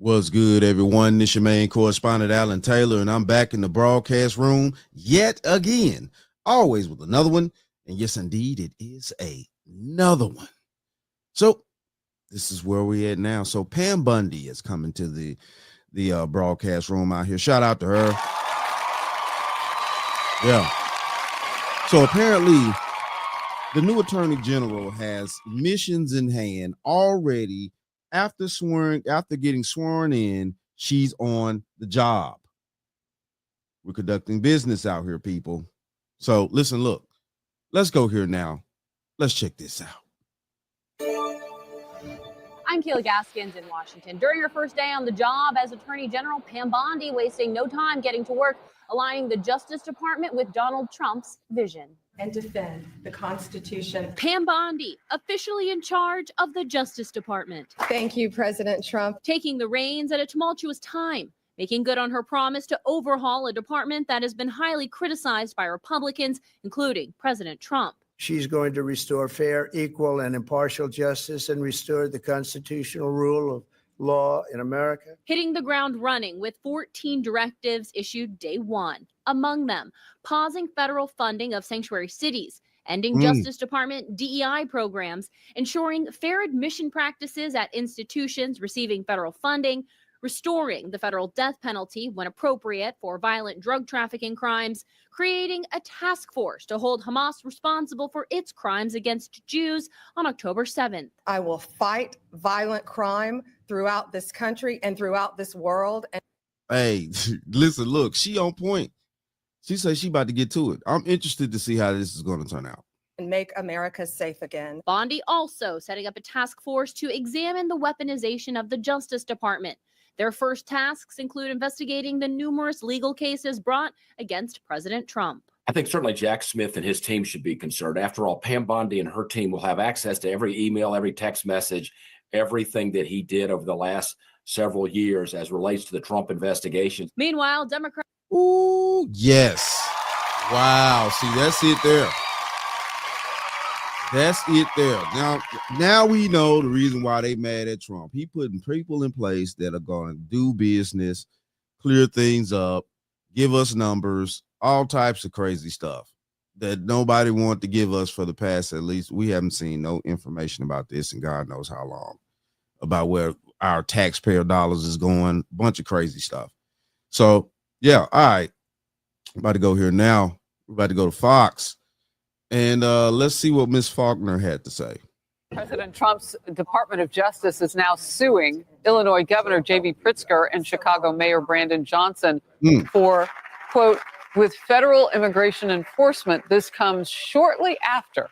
What's good, everyone? This your main correspondent, Alan Taylor, and I'm back in the broadcast room yet again, always with another one. And yes, indeed, it is another one. So this is where we at now. So Pam Bondi is coming to the broadcast room out here. Shout out to her. Yeah. So apparently, the new attorney general has missions in hand already. After getting sworn in, she's on the job. We're conducting business out here, people. So listen, look, let's go here now. Let's check this out. I'm Keila Gaskins in Washington. During her first day on the job as Attorney General, Pam Bondi wasting no time getting to work, aligning the Justice Department with Donald Trump's vision. And defend the Constitution. Pam Bondi, officially in charge of the Justice Department. Thank you, President Trump. Taking the reins at a tumultuous time, making good on her promise to overhaul a department that has been highly criticized by Republicans, including President Trump. She's going to restore fair, equal, and impartial justice and restore the constitutional rule of law in America. Hitting the ground running with 14 directives issued day one. Among them, pausing federal funding of sanctuary cities, ending Justice Department DEI programs, ensuring fair admission practices at institutions receiving federal funding, restoring the federal death penalty when appropriate for violent drug trafficking crimes, creating a task force to hold Hamas responsible for its crimes against Jews on October 7th. I will fight violent crime throughout this country and throughout this world. Hey, listen, look, she on point. She says she about to get to it. I'm interested to see how this is going to turn out. And make America safe again. Bondi also setting up a task force to examine the weaponization of the Justice Department. Their first tasks include investigating the numerous legal cases brought against President Trump. I think certainly Jack Smith and his team should be concerned. After all, Pam Bondi and her team will have access to every email, every text message, everything that he did over the last several years as relates to the Trump investigation. Meanwhile, Democrats. Ooh, yes. Wow. See, that's it there. That's it there. Now we know the reason why they mad at Trump. He putting people in place that are going to do business, clear things up, give us numbers, all types of crazy stuff that nobody wanted to give us for the past. At least we haven't seen no information about this, and God knows how long, about where our taxpayer dollars is going. Bunch of crazy stuff. So yeah, all right. I'm about to go here now. We're about to go to Fox. And let's see what Ms. Faulkner had to say. President Trump's Department of Justice is now suing Illinois Governor J.B. Pritzker and Chicago Mayor Brandon Johnson for, quote, with federal immigration enforcement. This comes shortly after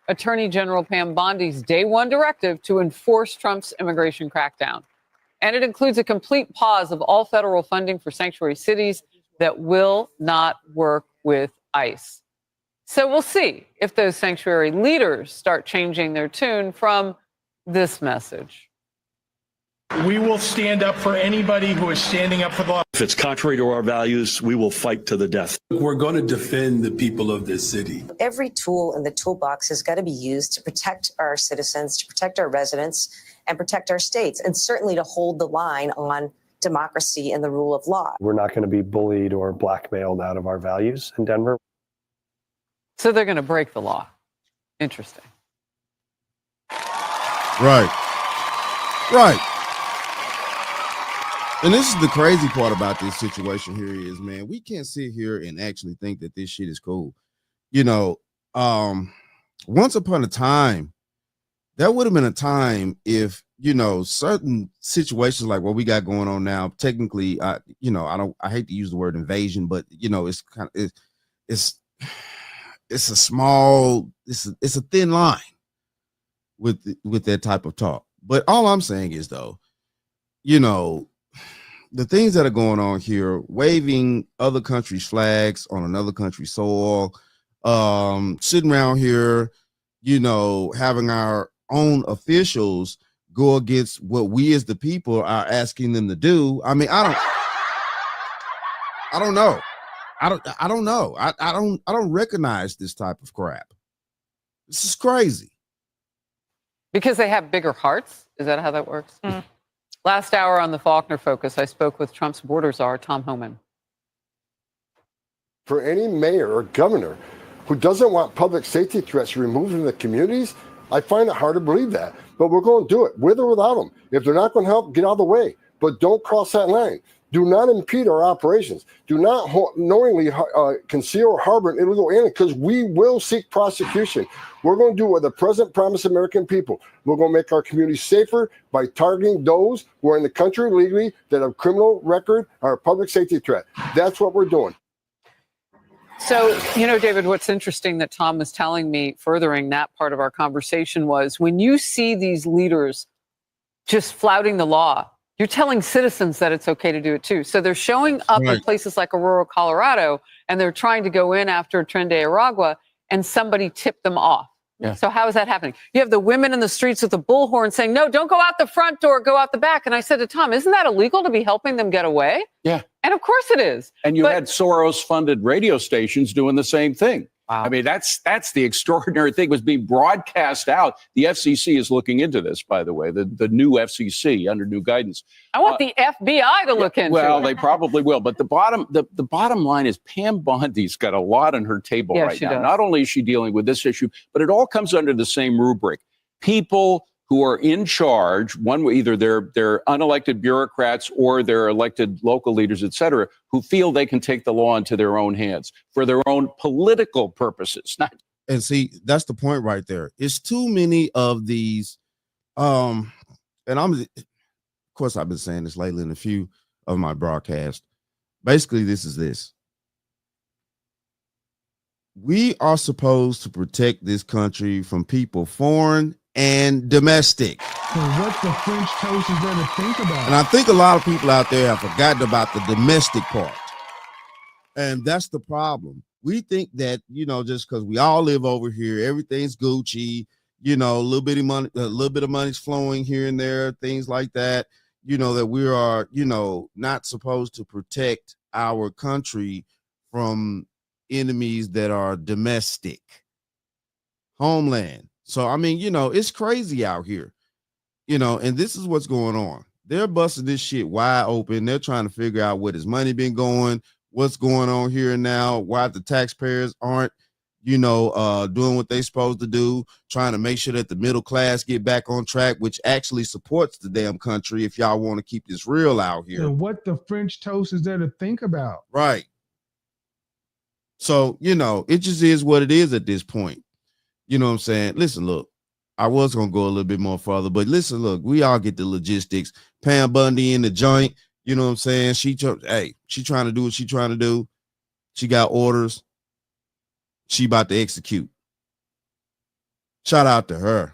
Attorney General Pam Bondi's day one directive to enforce Trump's immigration crackdown. And it includes a complete pause of all federal funding for sanctuary cities that will not work with ICE. So we'll see if those sanctuary leaders start changing their tune from this message. We will stand up for anybody who is standing up for the law. If it's contrary to our values, we will fight to the death. We're going to defend the people of this city. Every tool in the toolbox has got to be used to protect our citizens, to protect our residents, and protect our states, and certainly to hold the line on democracy and the rule of law. We're not going to be bullied or blackmailed out of our values in Denver. So they're going to break the law. Interesting. Right. And this is the crazy part about this situation here is, man, we can't sit here and actually think that this shit is cool. You know, once upon a time, there would have been a time if, you know, certain situations like what we got going on now, technically, I hate to use the word invasion, but, you know, it's kind of, it's a thin line with that type of talk. But all I'm saying is, though, you know, the things that are going on here, waving other countries' flags on another country's soil, sitting around here, you know, having our own officials go against what we as the people are asking them to do. I mean, I don't know. I don't recognize this type of crap. This is crazy. Because they have bigger hearts? Is that how that works? Last hour on the Faulkner Focus, I spoke with Trump's border czar, Tom Homan. For any mayor or governor who doesn't want public safety threats removed from the communities, I find it hard to believe that. But we're going to do it, with or without them. If they're not going to help, get out of the way. But don't cross that line. Do not impede our operations. Do not knowingly conceal or harbor an illegal alien, because we will seek prosecution. We're going to do what the president promised American people. We're going to make our communities safer by targeting those who are in the country illegally that have criminal record or a public safety threat. That's what we're doing. So, David, what's interesting that Tom was telling me, furthering that part of our conversation, was when you see these leaders just flouting the law, you're telling citizens that it's okay to do it too. So they're showing up in places like Aurora, Colorado, and they're trying to go in after Tren de Aragua, and somebody tipped them off. Yeah. So how is that happening? You have the women in the streets with the bullhorn saying, no, don't go out the front door, go out the back. And I said to Tom, isn't that illegal to be helping them get away? Yeah. And of course it is. And you had Soros-funded radio stations doing the same thing. Wow. I mean, that's the extraordinary thing, was being broadcast out. The FCC is looking into this, by the way, the new FCC under new guidance. I want the FBI to look into it. Well, they probably will. But the bottom line is Pam Bondi's got a lot on her table right now. Not only is she dealing with this issue, but it all comes under the same rubric. People who are in charge, one way, either they're unelected bureaucrats or they're elected local leaders, et cetera, who feel they can take the law into their own hands for their own political purposes. And see, that's the point right there. It's too many of these, and of course, I've been saying this lately in a few of my broadcasts. Basically, this is this. We are supposed to protect this country from people foreign and domestic. So what the French toast is there to think about? And I think a lot of people out there have forgotten about the domestic part. And that's the problem. We think that, just because we all live over here, everything's Gucci, a little bit of money's flowing here and there, things like that, that we are, not supposed to protect our country from enemies that are domestic. Homeland. So, I mean, it's crazy out here, and this is what's going on. They're busting this shit wide open. They're trying to figure out where this money been going, what's going on here and now, why the taxpayers aren't, doing what they're supposed to do, trying to make sure that the middle class get back on track, which actually supports the damn country if y'all want to keep this real out here. And what the French toast is there to think about? Right. So, it just is what it is at this point. You know what I'm saying? Listen, look, I was going to go a little bit more further, but listen, look, we all get the logistics. Pam Bondi in the joint, you know what I'm saying? She trying to do what she trying to do. She got orders. She about to execute. Shout out to her.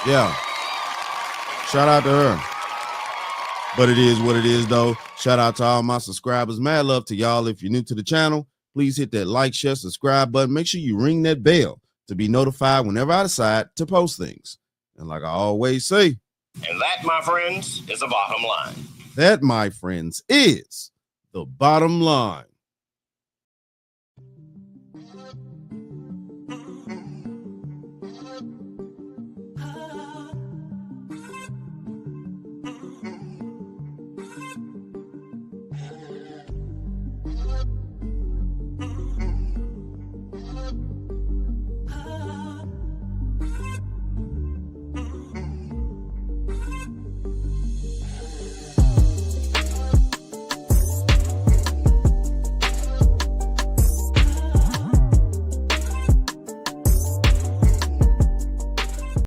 Yeah. Shout out to her. But it is what it is, though. Shout out to all my subscribers. Mad love to y'all. If you're new to the channel, please hit that like, share, subscribe button. Make sure you ring that bell to be notified whenever I decide to post things. And like I always say, and that, my friends, is the bottom line. That, my friends, is the bottom line.